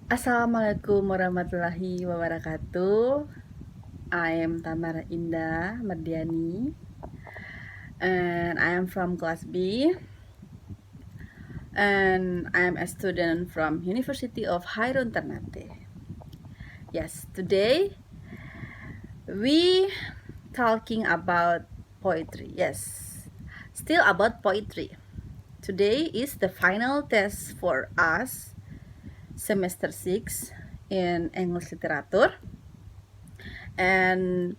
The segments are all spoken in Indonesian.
Assalamualaikum warahmatullahi wabarakatuh. I am Tamara Indah Mardiani and I am from class B and I am a student from University of Hairun Ternate. Yes, today we talking about poetry. Yes, still about poetry. Today is the final test for us semester 6 in English literature. And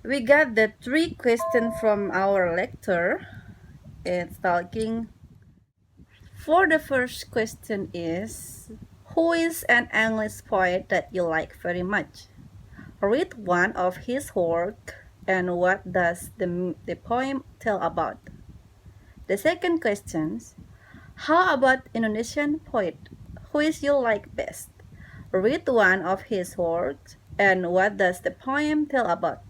we got the three questions from our lecturer. It's talking. For the first question is, who is an English poet that you like very much? Read one of his work and what does the poem tell about? The second question, how about Indonesian poet? Who is you like best? Read one of his works and what does the poem tell about?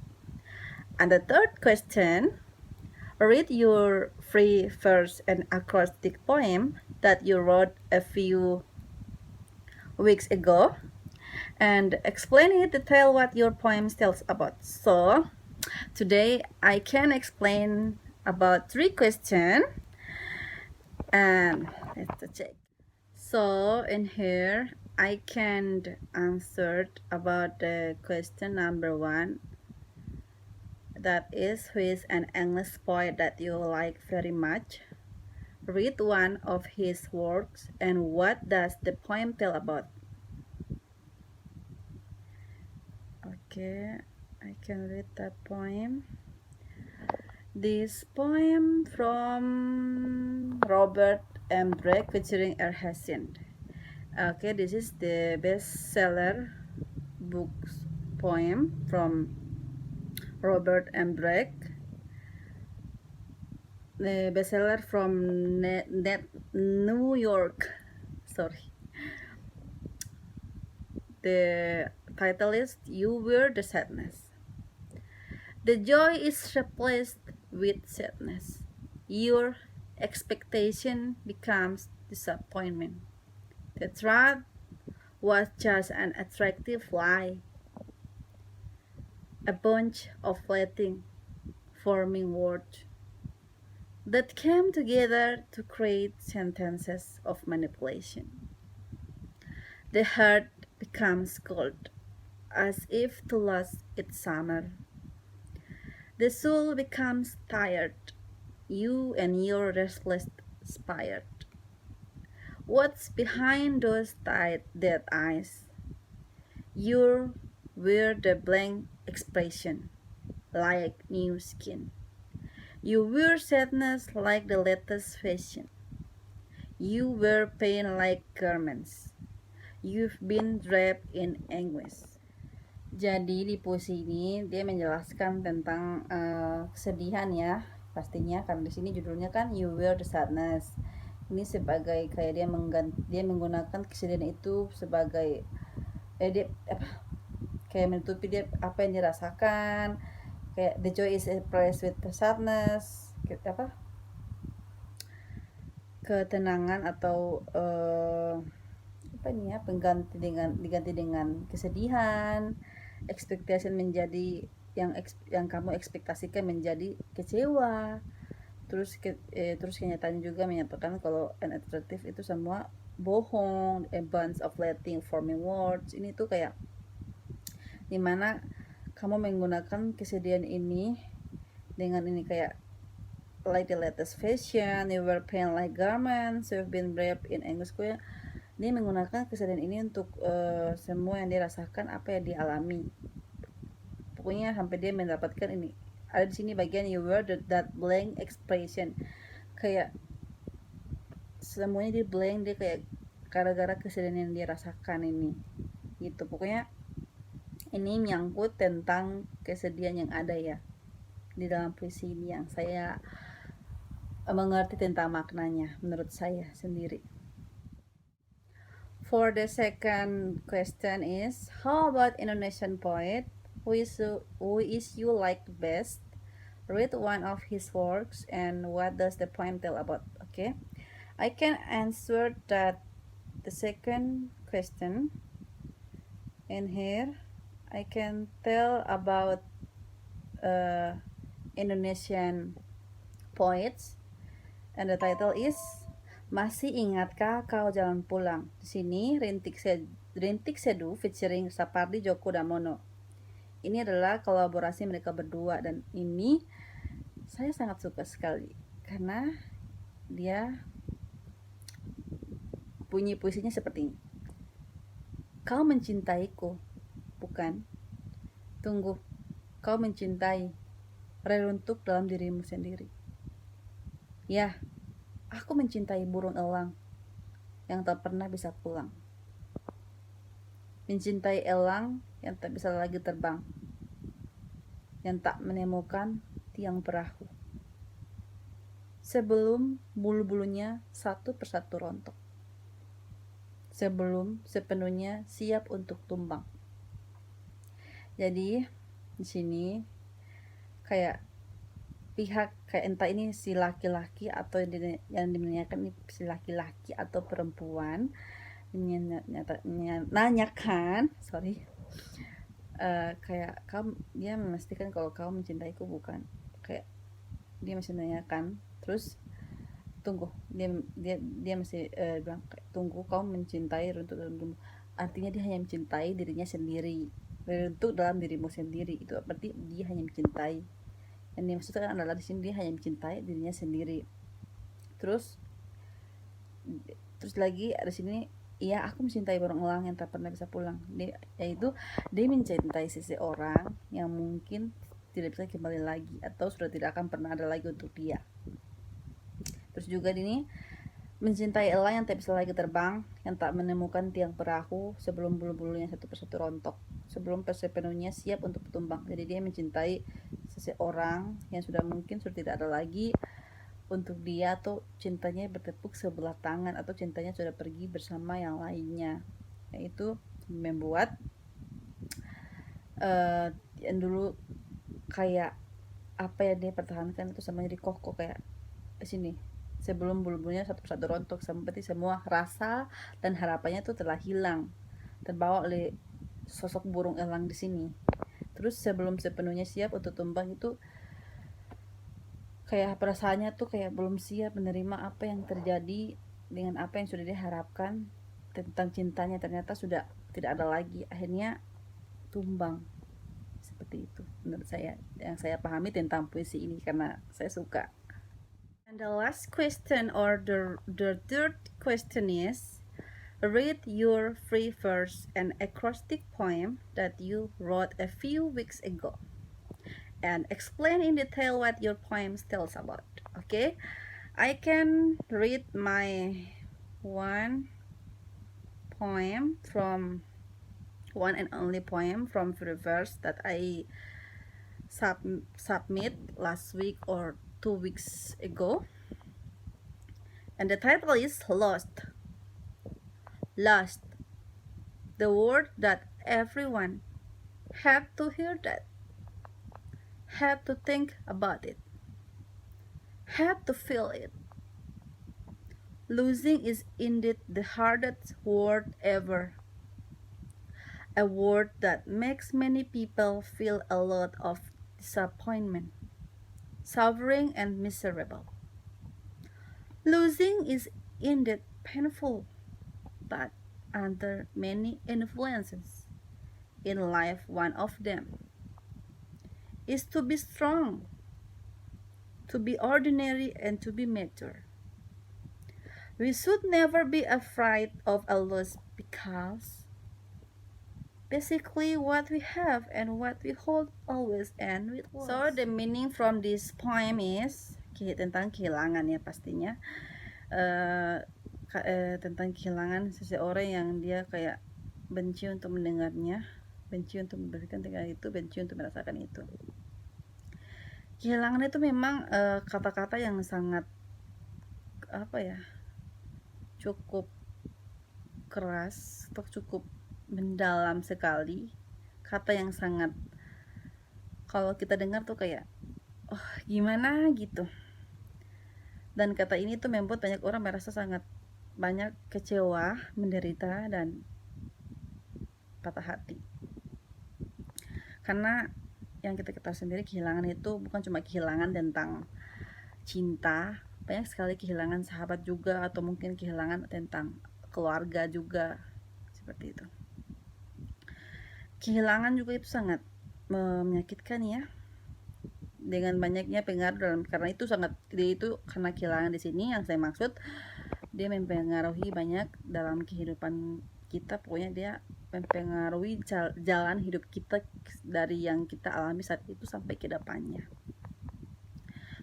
And the third question, read your free verse and acrostic poem that you wrote a few weeks ago and explain it to tell what your poem tells about. So today I can explain about three questions and let's check. So in here I can answer about the question number 1, that is, who is an English poet that you like very much? Read one of his works and what does the poem tell about? Okay, I can read that poem. This poem from Robert M. Drake featuring R. Hessin. Okay, this is the bestseller books poem from Robert M. Drake. The bestseller from New York. Sorry. The title is You Were the Sadness. The joy is replaced with sadness. Your expectation becomes disappointment. The truth was just an attractive lie, a bunch of fleeting, forming words that came together to create sentences of manipulation. The heart becomes cold, as if to lose its summer. The soul becomes tired, you and your restless spirit. What's behind those dead eyes? You wear the blank expression, like new skin. You wear sadness like the latest fashion. You wear pain like garments. You've been draped in anguish. Jadi di puisi ini dia menjelaskan tentang kesedihan ya, pastinya karena di sini judulnya kan You Wear the Sadness. Ini sebagai kayak dia menggunakan kesedihan itu sebagai dia kayak menutupi dia apa yang dirasakan, kayak the joy is replaced with the sadness, ketenangan atau apa ini ya, diganti dengan kesedihan, expectation menjadi yang kamu ekspektasikan menjadi kecewa. Terus kenyataan juga menyatakan kalau an attractive itu semua bohong, a bunch of fleeting forming words. Ini tuh kayak dimana kamu menggunakan kesedihan ini dengan ini kayak like the latest fashion, you wear pain like garments, you've been brave in English. Dia menggunakan kesedihan ini untuk semua yang dirasakan, apa yang dialami. Pokoknya sampai dia mendapatkan ini. Ada di sini bagian you wear that blank expression. Kayak semuanya dia blank, dia kayak gara-gara kesedihan yang dia rasakan ini. Gitu. Pokoknya ini menyangkut tentang kesedihan yang ada ya di dalam puisi ini yang saya mengerti tentang maknanya menurut saya sendiri. For the second question is, how about Indonesian poet? Who is you like best? Read one of his works and what does the poem tell about? Okay, I can answer that the second question. And here I can tell about Indonesian poets, and the title is Masih Ingatkah Kau Jalan Pulang. Di sini Rintik Seduh featuring Sapardi Djoko Damono. Ini adalah kolaborasi mereka berdua, dan ini saya sangat suka sekali karena dia bunyi puisinya seperti ini. Kau mencintaiku, bukan? Tunggu, kau mencintai, reruntuk dalam dirimu sendiri. Ya, aku mencintai burung elang yang tak pernah bisa pulang. Mencintai elang yang tak bisa lagi terbang, yang tak menemukan tiang perahu. Sebelum bulu-bulunya satu persatu rontok. Sebelum sepenuhnya siap untuk tumbang. Jadi di sini kayak pihak kayak entah ini si laki-laki atau yang dimenanyakan ini si laki-laki atau perempuan nanyakan kayak kamu, dia memastikan kalau kamu mencintaiku, bukan? Kayak dia masih menanyakan, terus tunggu, dia masih bilang kayak, tunggu, kau mencintai runtuh dalam dirimu. Artinya dia hanya mencintai dirinya sendiri, runtuh dalam dirimu sendiri. Itu berarti dia hanya mencintai. Yang dimaksudkan adalah di sini dia hanya mencintai dirinya sendiri. Terus lagi ada sini, iya aku mencintai burung elang yang tak pernah bisa pulang. Yaitu dia mencintai seseorang yang mungkin tidak bisa kembali lagi atau sudah tidak akan pernah ada lagi untuk dia. Terus juga ini mencintai elang yang tak bisa lagi terbang, yang tak menemukan tiang perahu sebelum bulu-bulunya satu persatu rontok, sebelum sepenuhnya siap untuk tumbang. Jadi dia mencintai seseorang yang sudah mungkin sudah tidak ada lagi untuk dia, atau cintanya bertepuk sebelah tangan, atau cintanya sudah pergi bersama yang lainnya. Yaitu membuat yang dulu kayak apa ya dia pertahankan itu sama jadi kokoh kayak di sini. Sebelum bulu-bulunya satu persatu rontok, seperti semua rasa dan harapannya itu telah hilang, terbawa oleh sosok burung elang di sini. Terus sebelum sepenuhnya siap untuk tumbang, itu kayak perasaannya tuh kayak belum siap menerima apa yang terjadi dengan apa yang sudah diharapkan tentang cintanya, ternyata sudah tidak ada lagi, akhirnya tumbang. Seperti itu menurut saya, yang saya pahami tentang puisi ini karena saya suka. And the last question, or the third question is, read your free verse and acrostic poem that you wrote a few weeks ago and explain in detail what your poem tells about. Okay, I can read my one and only poem from free verse that I submit last week or 2 weeks ago, and the title is Lost. Lost, the word that everyone had to hear, that had to think about it, had to feel it. Losing is indeed the hardest word ever, a word that makes many people feel a lot of disappointment, suffering, and miserable. Losing is indeed painful, but under many influences in life, one of them is to be strong, to be ordinary, and to be mature. We should never be afraid of a loss, because basically what we have and what we hold always end with loss. So the meaning from this poem is tentang kehilangan ya pastinya. Tentang kehilangan seseorang yang dia kayak benci untuk mendengarnya, benci untuk memberikan tinggal itu, benci untuk merasakan itu. Kehilangan itu memang kata-kata yang sangat cukup keras atau cukup mendalam sekali, kata yang sangat kalau kita dengar tuh kayak gimana gitu. Dan kata ini tuh membuat banyak orang merasa sangat banyak kecewa, menderita, dan patah hati. Karena yang kita ketahui sendiri, kehilangan itu bukan cuma kehilangan tentang cinta, banyak sekali kehilangan sahabat juga, atau mungkin kehilangan tentang keluarga juga, seperti itu. Kehilangan juga itu sangat menyakitkan ya, dengan banyaknya pengaruh dalam, karena itu sangat, dia itu karena kehilangan di sini yang saya maksud, dia mempengaruhi banyak dalam kehidupan kita. Pokoknya dia mempengaruhi jalan hidup kita dari yang kita alami saat itu sampai ke depannya.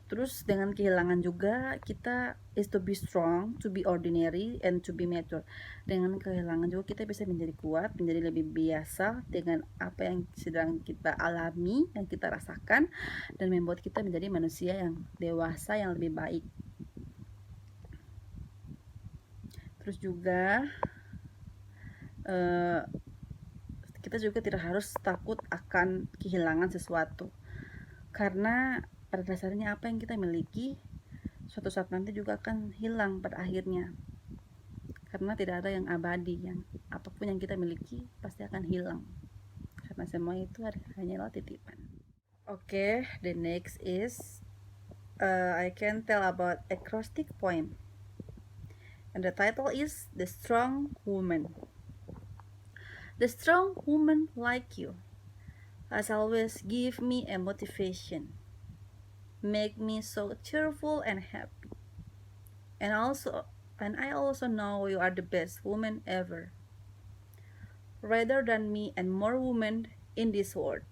Terus dengan kehilangan juga kita is to be strong, to be ordinary, and to be mature. Dengan kehilangan juga kita bisa menjadi kuat, menjadi lebih biasa dengan apa yang sedang kita alami, yang kita rasakan, dan membuat kita menjadi manusia yang dewasa, yang lebih baik. Terus juga kita juga tidak harus takut akan kehilangan sesuatu, karena pada dasarnya apa yang kita miliki suatu saat nanti juga akan hilang pada akhirnya, karena tidak ada yang abadi. Yang apapun yang kita miliki pasti akan hilang, karena semua itu hanyalah titipan. Okay, the next is I can tell about acrostic poem, and the title is The Strong Woman. The strong woman like you as always give me a motivation, make me so cheerful and happy. And I also know you are the best woman ever, rather than me and more women in this world.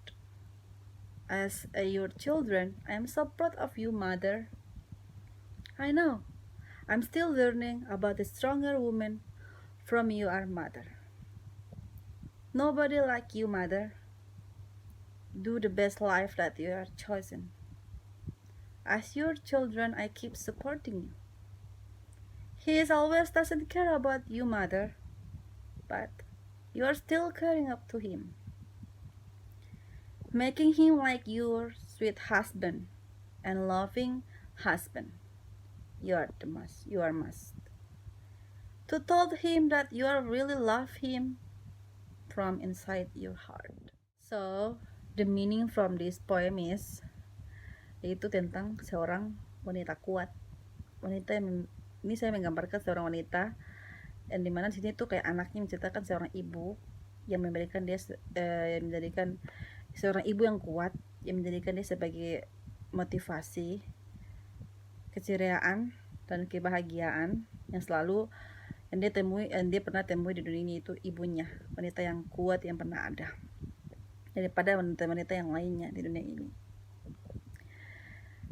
As your children, I am so proud of you, mother. I know I'm still learning about the stronger woman from you, our mother. Nobody like you, mother. Do the best life that you are chosen. As your children, I keep supporting you. He is always doesn't care about you, mother, but you are still caring up to him, making him like your sweet husband and loving husband. You are must. To told him that you really love him from inside your heart. So, the meaning from this poem is, yaitu tentang seorang wanita kuat. Wanita yang ini saya menggambarkan seorang wanita, dan dimana di sini tuh kayak anaknya menceritakan seorang ibu yang memberikan dia menjadikan seorang ibu yang kuat, yang menjadikan dia sebagai motivasi, keceriaan dan kebahagiaan yang selalu yang dia pernah temui di dunia ini, itu ibunya, wanita yang kuat yang pernah ada daripada wanita-wanita yang lainnya di dunia ini.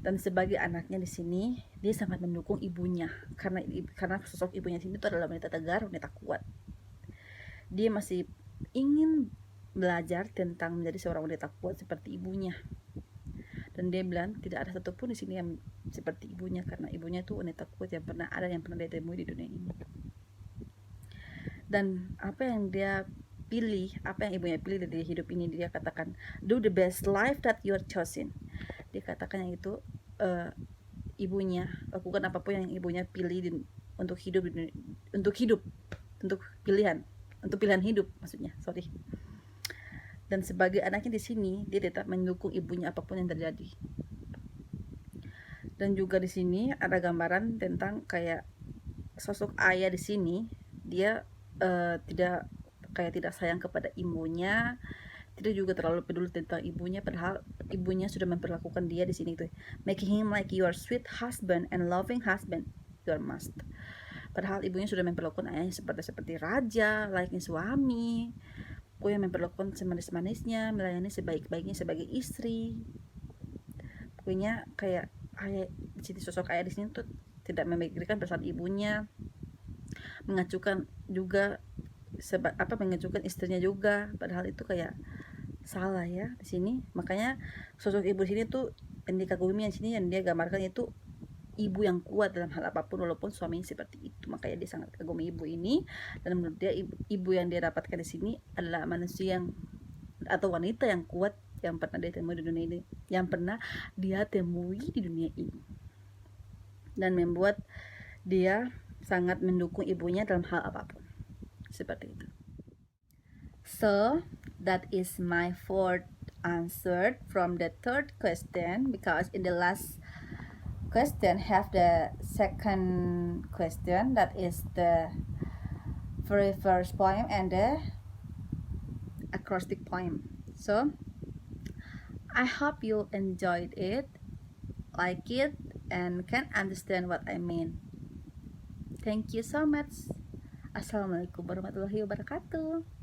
Dan sebagai anaknya di sini, dia sangat mendukung ibunya, karena sosok ibunya di sini itu adalah wanita tegar, wanita kuat. Dia masih ingin belajar tentang menjadi seorang wanita kuat seperti ibunya. Dan dia bilang tidak ada satupun di sini yang seperti ibunya, karena ibunya itu wanita kuat yang pernah ada, yang pernah dia temui di dunia ini. Dan apa yang dia pilih, apa yang ibunya pilih dari hidup ini, dia katakan, do the best life that you are chosen. Dia katakan yang itu ibunya, lakukan apapun yang ibunya pilih untuk pilihan hidup maksudnya, sorry. Dan sebagai anaknya di sini, dia tetap mendukung ibunya apapun yang terjadi. Dan juga di sini ada gambaran tentang kayak sosok ayah di sini, dia tidak sayang kepada ibunya, tidak juga terlalu peduli tentang ibunya, padahal ibunya sudah memperlakukan dia di sini tuh, making him like your sweet husband and loving husband, your must. Padahal ibunya sudah memperlakukan ayahnya seperti raja, layaknya suami, pokoknya memperlakukan semanis-manisnya, melayani sebaik-baiknya sebagai istri. Pokoknya kayak ayah di sini, sosok ayah di sini tuh tidak memikirkan perasaan ibunya, mengacukan istrinya juga, padahal itu kayak salah ya di sini. Makanya sosok ibu di sini tuh yang dikagumi di sini, yang dia gambarkan itu ibu yang kuat dalam hal apapun walaupun suaminya seperti itu. Makanya dia sangat kagumi ibu ini, dan menurut dia ibu yang dia dapatkan di sini adalah manusia yang atau wanita yang kuat yang pernah dia temui di dunia ini, dan membuat dia sangat mendukung ibunya dalam hal apapun, seperti itu. So that is my fourth answer from the third question, because in the last question have the second question, that is the very first poem and the acrostic poem. So I hope you enjoyed it, like it, and can understand what I mean. Thank you so much. Assalamualaikum warahmatullahi wabarakatuh.